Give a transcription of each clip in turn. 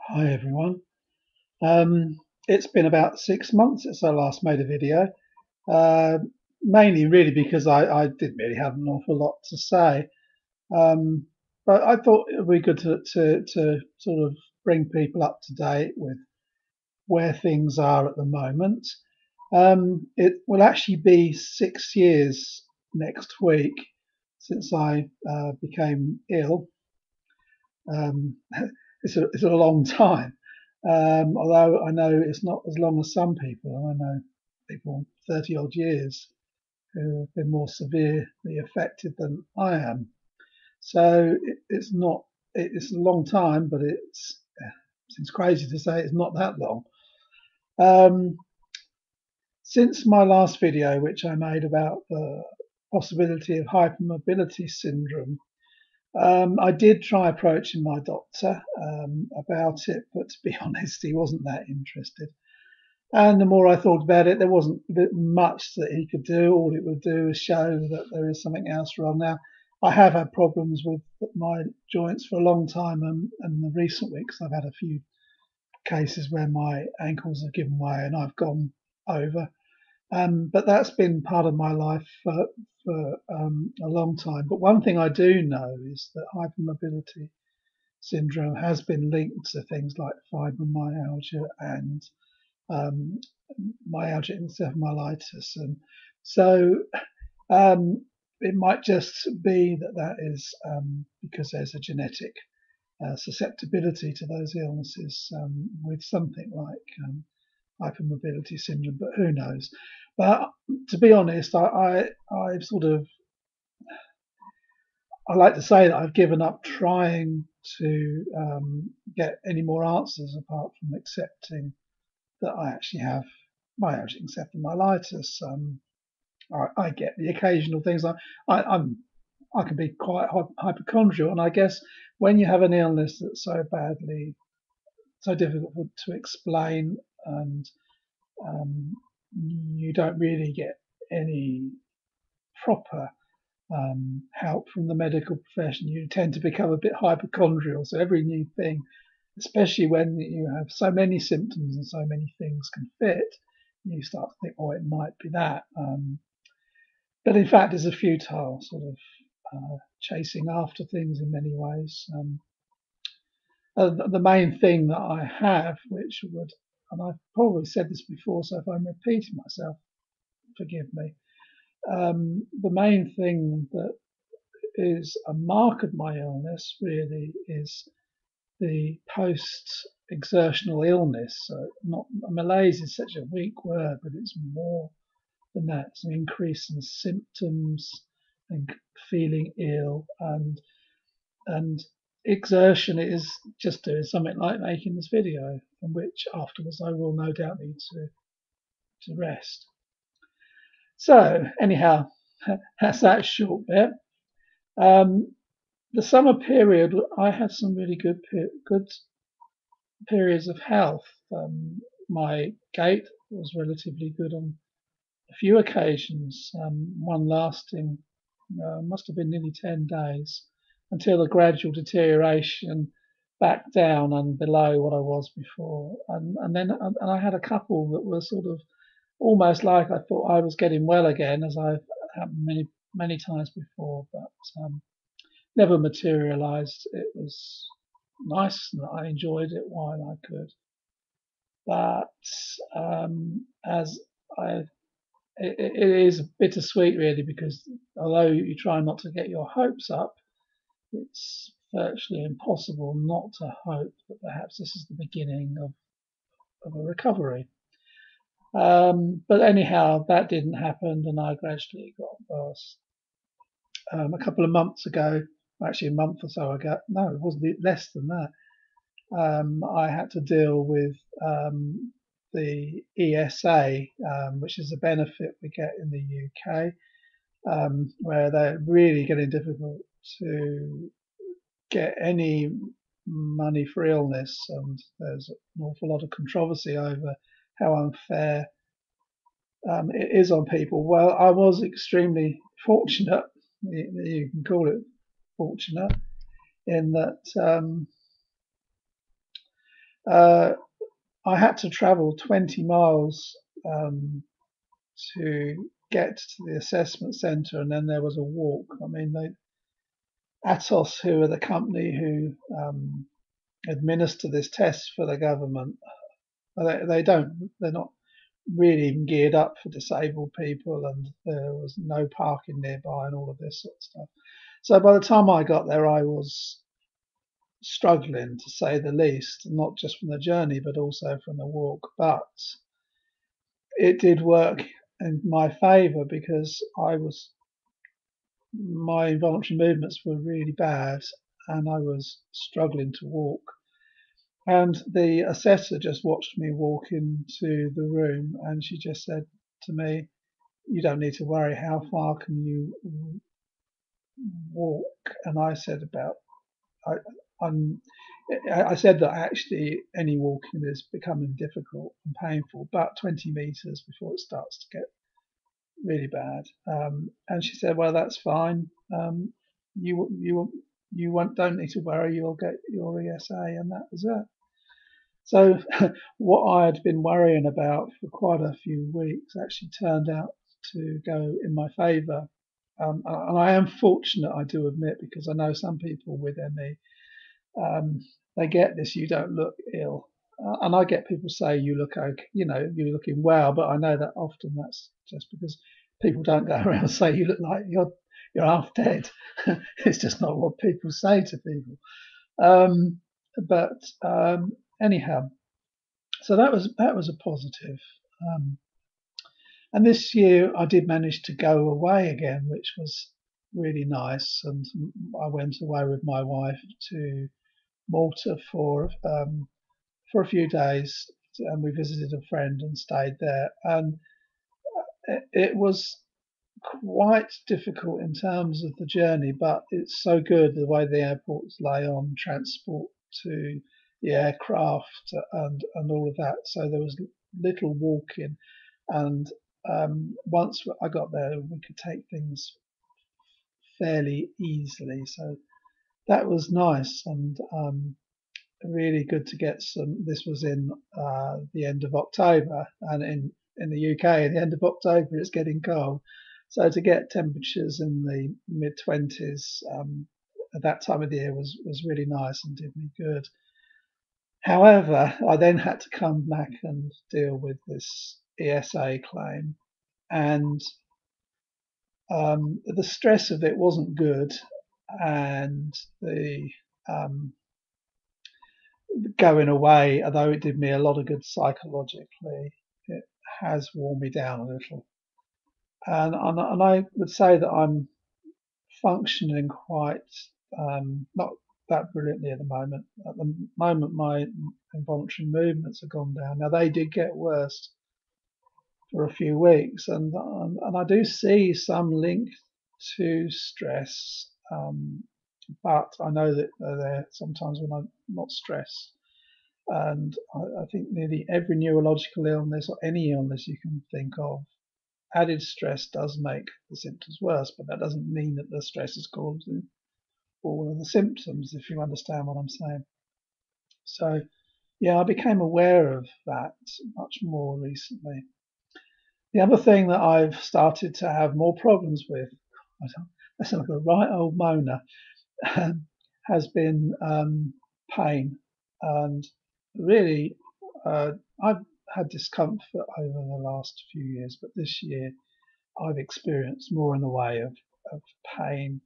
Hi everyone. Um, it's been about 6 months since I last made a video, uh, mainly really because I didn't really have an awful lot to say. Um, but I thought it would be good to sort of bring people up to date with where things are at the moment. It will actually be 6 years next week since I became ill. Um, it's a long time. Although I know it's not as long as some people. I know people 30 odd years who have been more severely affected than I am. So it's not, it's a long time, but seems crazy to say it's not that long. Um, since my last video, which I made about the possibility of hypermobility syndrome, I did try approaching my doctor about it, but to be honest, he wasn't that interested. And the more I thought about it, there wasn't much that he could do. All it would do is show that there is something else wrong. Now, I have had problems with my joints for a long time, and in the recent weeks, I've had a few cases where my ankles have given way and I've gone over. But that's been part of my life for a long time. But one thing I do know is that hypermobility syndrome has been linked to things like fibromyalgia and um, myalgic encephalomyelitis. And so it might just be that that is because there's a genetic susceptibility to those illnesses with something like hypermobility syndrome, but who knows? But to be honest, I've sort of I like to say that I've given up trying to get any more answers apart from accepting that I actually have myalgic encephalomyelitis. I get the occasional things. I'm I can be quite hypochondrial, and I guess when you have an illness that's so difficult to explain, and um, you don't really get any proper help from the medical profession, you tend to become a bit hypochondrial. So every new thing, especially when you have so many symptoms and so many things can fit, you start to think, oh, it might be that. But in fact, it's a futile sort of chasing after things in many ways. The main thing that I have, which would, and I've probably said this before, so if I'm repeating myself, forgive me. The main thing that is a mark of my illness really is the post exertional illness. So not malaise is such a weak word, but it's more than that. It's an increase in symptoms and feeling ill, and exertion is just doing something like making this video, from which afterwards I will no doubt need to rest. So anyhow, that's that short bit. Um, the summer period, I had some really good periods of health. My gait was relatively good on a few occasions, one lasting must have been nearly 10 days until a gradual deterioration back down and below what I was before. And I had a couple that were sort of almost like I thought I was getting well again, as I've happened many times before, but never materialized. It was nice and I enjoyed it while I could. But as I, it is bittersweet really, because although you try not to get your hopes up, it's virtually impossible not to hope that perhaps this is the beginning of a recovery. But anyhow, that didn't happen, and I gradually got worse. A couple of months ago, actually a month or so ago, no, it wasn't less than that. I had to deal with the ESA, which is a benefit we get in the UK, where they're really getting difficult to get any money for illness, and there's an awful lot of controversy over how unfair it is on people. Well, I was extremely fortunate, you can call it fortunate, in that Uh, I had to travel 20 miles to get to the assessment centre, and then there was a walk. I mean, Atos, who are the company who administer this test for the government, they're not really even geared up for disabled people, and there was no parking nearby and all of this sort of stuff. So by the time I got there, I was struggling to say the least, not just from the journey, but also from the walk. But it did work in my favour because my involuntary movements were really bad and I was struggling to walk. And the assessor just watched me walk into the room and she just said to me, "You don't need to worry. How far can you walk?" And I said, I, I'm, I said that actually any walking is becoming difficult and painful, about 20 meters before it starts to get really bad. And she said, "Well, that's fine. You don't need to worry. You'll get your ESA," and that was it. So what I had been worrying about for quite a few weeks actually turned out to go in my favour. And I am fortunate, I do admit, because I know some people with ME, um, they get this, "You don't look ill." And I get people say, "You look okay, you're looking well," but I know that often that's just because people don't go around and say you look like you're half dead. It's just not what people say to people. Um, but anyhow, so that was a positive. Um, and this year I did manage to go away again, which was really nice. And I went away with my wife to Malta for a few days, and we visited a friend and stayed there. And it was quite difficult in terms of the journey, but it's so good the way the airports lay on transport to the aircraft and all of that. So there was little walking, and once I got there, we could take things fairly easily. So that was nice and really good to get some. This was in the end of October, and in the UK, at the end of October, it's getting cold. So to get temperatures in the mid 20s at that time of the year was really nice and did me good. However, I then had to come back and deal with this ESA claim, and the stress of it wasn't good, and the um, going away, although it did me a lot of good psychologically, it has worn me down a little. And I would say that I'm functioning quite not that brilliantly at the moment. At the moment, my involuntary movements have gone down. Now they did get worse for a few weeks, and I do see some link to stress, but I know that they're there sometimes when I'm not stressed. And I think nearly every neurological illness or any illness you can think of, added stress does make the symptoms worse, but that doesn't mean that the stress is causing all of the symptoms, if you understand what I'm saying. So, yeah, I became aware of that much more recently. The other thing that I've started to have more problems with, I sound like a right old moaner, has been pain. And really, I've had discomfort over the last few years, but this year I've experienced more in the way of pain,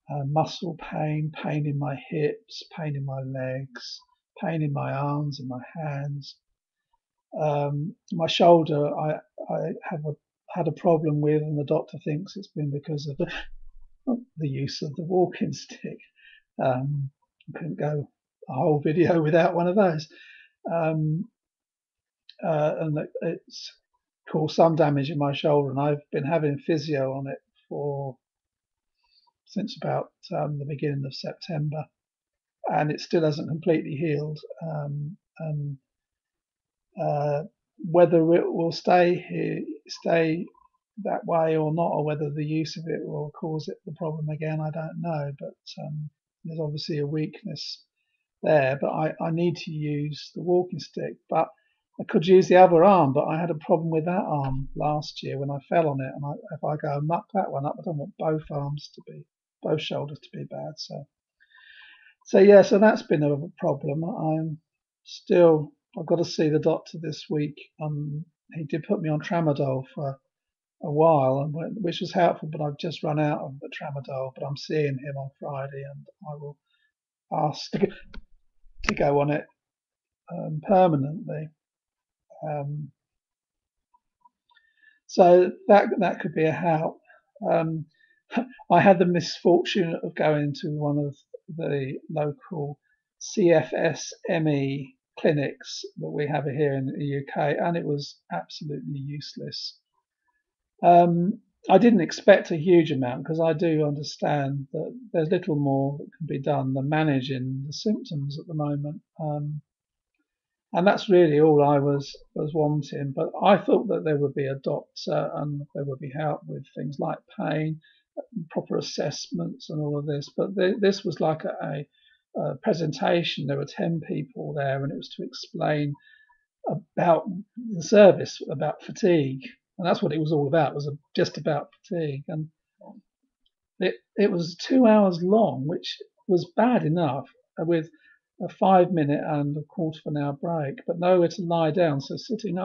muscle pain, pain in my hips, pain in my legs, pain in my arms and my hands. My shoulder, I had a problem with, and the doctor thinks it's been because of the use of the walking stick. I couldn't go a whole video without one of those. Um, and it's caused some damage in my shoulder, and I've been having physio on it for since about the beginning of September, and it still hasn't completely healed. And uh, whether it will stay that way or not, or whether the use of it will cause it the problem again, I don't know. But there's obviously a weakness there, but I need to use the walking stick. But I could use the other arm, but I had a problem with that arm last year when I fell on it. And if I go and muck that one up, I don't want both shoulders to be bad. So yeah, so that's been a problem. I've got to see the doctor this week. He did put me on tramadol for a while, which was helpful, but I've just run out of the tramadol. But I'm seeing him on Friday, and I will ask to go on it permanently. So that could be a help. I had the misfortune of going to one of the local CFS ME clinics that we have here in the UK, and it was absolutely useless. I didn't expect a huge amount because I do understand that there's little more that can be done than managing the symptoms at the moment. And that's really all I was wanting. But I thought that there would be a doctor and there would be help with things like pain, proper assessments, and all of this. But this was like a presentation. There were 10 people there, and it was to explain about the service, about fatigue, and that's what it was all about. It was just about fatigue, and it was 2 hours long, which was bad enough with a 5 minute and a quarter of an hour break, but nowhere to lie down. So sitting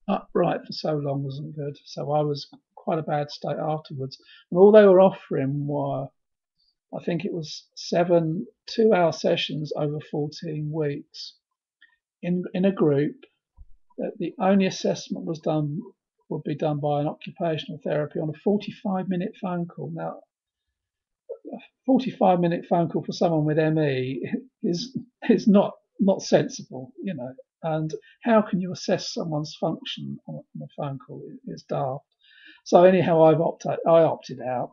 upright for so long wasn't good. So I was quite a bad state afterwards. And all they were offering were, I think it was 7 2-hour sessions over 14 weeks in a group. The only assessment would be done by an occupational therapy on a 45-minute phone call. Now, a 45-minute phone call for someone with ME is not sensible, you know. And how can you assess someone's function on a phone call? It's daft. So anyhow, I opted out.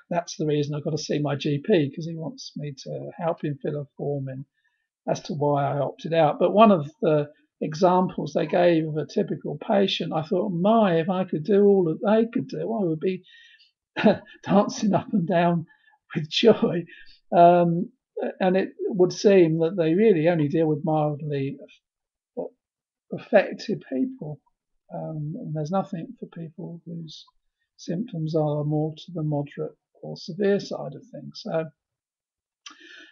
That's the reason I've got to see my GP, because he wants me to help him fill a form in as to why I opted out. But one of the examples they gave of a typical patient, I thought, if I could do all that they could do, I would be dancing up and down with joy. And it would seem that they really only deal with mildly affected people. And there's nothing for people whose symptoms are more to the moderate or severe side of things. So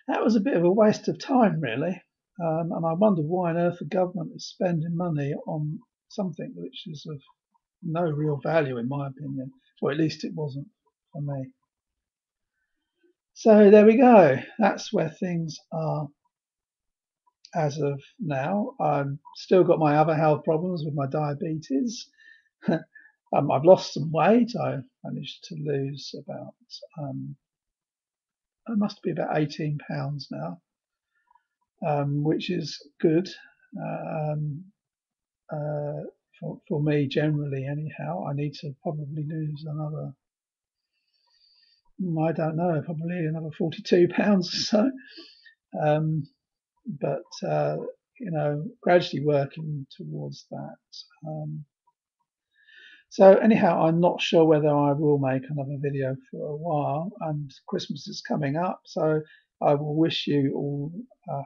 that was a bit of a waste of time, really. And I wondered why on earth the government is spending money on something which is of no real value, in my opinion, or at least it wasn't for me. So there we go. That's where things are as of now. I've still got my other health problems with my diabetes. I've lost some weight. I managed to lose about, it must be about 18 pounds now, which is good for me generally. Anyhow, I need to probably lose another, I don't know, probably another 42 pounds or so. But you know, gradually working towards that. So anyhow, I'm not sure whether I will make another video for a while, and Christmas is coming up, so I will wish you all a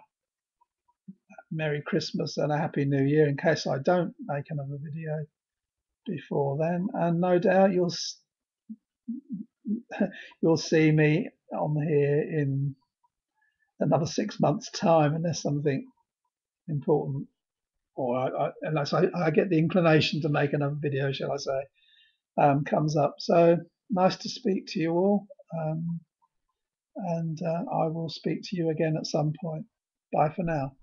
Merry Christmas and a Happy New Year in case I don't make another video before then. And no doubt you'll see me on here in another 6 months' time unless something important, or unless I get the inclination to make another video, shall I say, comes up. So nice to speak to you all, and I will speak to you again at some point. Bye for now.